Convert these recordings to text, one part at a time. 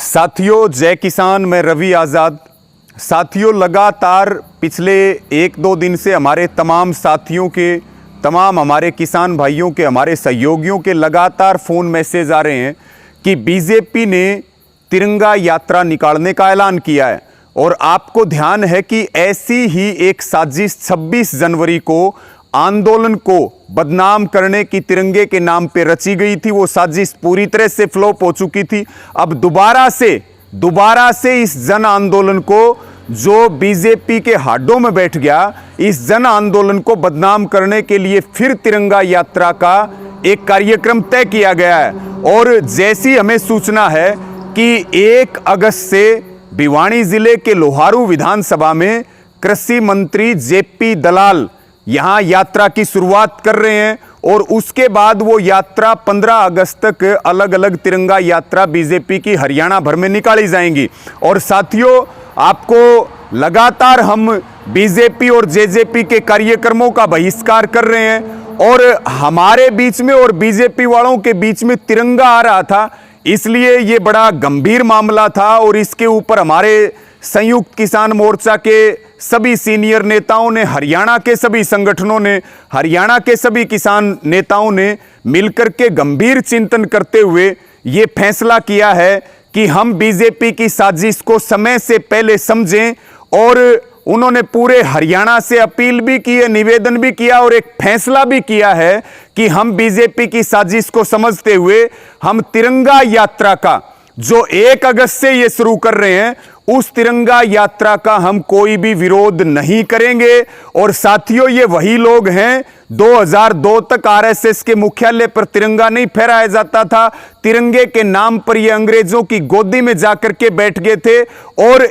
साथियों, जय किसान। मैं रवि आज़ाद। साथियों, लगातार पिछले 1-2 दिन से हमारे तमाम साथियों के, तमाम हमारे किसान भाइयों के, हमारे सहयोगियों के लगातार फ़ोन मैसेज आ रहे हैं कि बीजेपी ने तिरंगा यात्रा निकालने का ऐलान किया है। और आपको ध्यान है कि ऐसी ही एक साजिश 26 जनवरी को आंदोलन को बदनाम करने की तिरंगे के नाम पे रची गई थी। वो साजिश पूरी तरह से फ्लॉप हो चुकी थी। अब दोबारा से इस जन आंदोलन को, जो बीजेपी के हाडों में बैठ गया, इस जन आंदोलन को बदनाम करने के लिए फिर तिरंगा यात्रा का एक कार्यक्रम तय किया गया है। और जैसी हमें सूचना है कि 1 अगस्त से भिवानी जिले के लोहारू विधानसभा में कृषि मंत्री जेपी दलाल यहां यात्रा की शुरुआत कर रहे हैं और उसके बाद वो यात्रा 15 अगस्त तक अलग अलग तिरंगा यात्रा बीजेपी की हरियाणा भर में निकाली जाएंगी। और साथियों, आपको लगातार हम बीजेपी और जेजेपी के कार्यक्रमों का बहिष्कार कर रहे हैं और हमारे बीच में और बीजेपी वालों के बीच में तिरंगा आ रहा था, इसलिए ये बड़ा गंभीर मामला था। और इसके ऊपर हमारे संयुक्त किसान मोर्चा के सभी सीनियर नेताओं ने, हरियाणा के सभी संगठनों ने, हरियाणा के सभी किसान नेताओं ने मिलकर के गंभीर चिंतन करते हुए ये फैसला किया है कि हम बीजेपी की साजिश को समय से पहले समझें। और उन्होंने पूरे हरियाणा से अपील भी की है, निवेदन भी किया और एक फैसला भी किया है कि हम बीजेपी की साजिश को समझते हुए हम तिरंगा यात्रा का, जो 1 अगस्त से ये शुरू कर रहे हैं, उस तिरंगा यात्रा का हम कोई भी विरोध नहीं करेंगे। और साथियों, ये वही लोग हैं, 2002 तक आरएसएस के मुख्यालय पर तिरंगा नहीं फहराया जाता था। तिरंगे के नाम पर ये अंग्रेजों की गोदी में जाकर के बैठ गए थे। और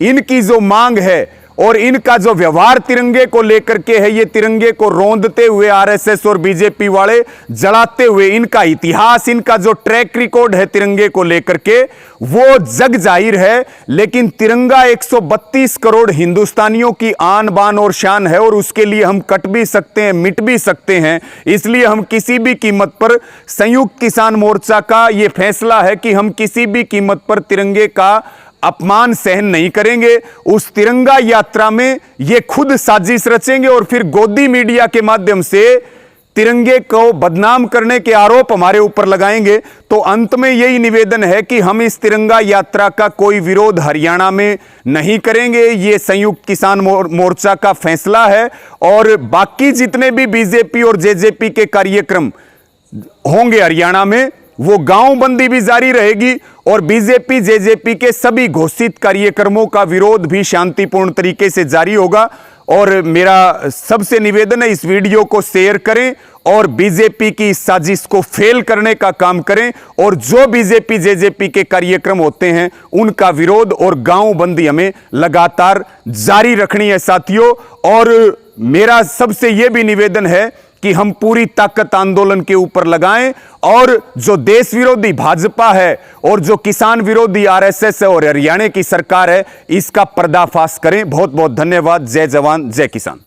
इनकी जो मांग है और इनका जो व्यवहार तिरंगे को लेकर के है, ये तिरंगे को रौंदते हुए आरएसएस और बीजेपी वाले जलाते हुए, इनका इतिहास, इनका जो ट्रैक रिकॉर्ड है तिरंगे को लेकर के, वो जग जाहिर है। लेकिन तिरंगा 132 करोड़ हिंदुस्तानियों की आन बान और शान है और उसके लिए हम कट भी सकते हैं, मिट भी सकते हैं। इसलिए हम किसी भी कीमत पर, संयुक्त किसान मोर्चा का ये फैसला है कि हम किसी भी कीमत पर तिरंगे का अपमान सहन नहीं करेंगे। उस तिरंगा यात्रा में ये खुद साजिश रचेंगे और फिर गोदी मीडिया के माध्यम से तिरंगे को बदनाम करने के आरोप हमारे ऊपर लगाएंगे। तो अंत में यही निवेदन है कि हम इस तिरंगा यात्रा का कोई विरोध हरियाणा में नहीं करेंगे। ये संयुक्त किसान मोर्चा का फैसला है। और बाकी जितने भी बीजेपी और जेजेपी के कार्यक्रम होंगे हरियाणा में, वो गांव बंदी भी जारी रहेगी और बीजेपी जेजेपी के सभी घोषित कार्यक्रमों का विरोध भी शांतिपूर्ण तरीके से जारी होगा। और मेरा सबसे निवेदन है, इस वीडियो को शेयर करें और बीजेपी की इस साजिश को फेल करने का काम करें। और जो बीजेपी जेजेपी के कार्यक्रम होते हैं, उनका विरोध और गांव बंदी हमें लगातार जारी रखनी है साथियों। और मेरा सबसे यह भी निवेदन है कि हम पूरी ताकत आंदोलन के ऊपर लगाएं और जो देश विरोधी भाजपा है और जो किसान विरोधी आरएसएस है और हरियाणा की सरकार है, इसका पर्दाफाश करें। बहुत बहुत धन्यवाद। जय जवान, जय किसान।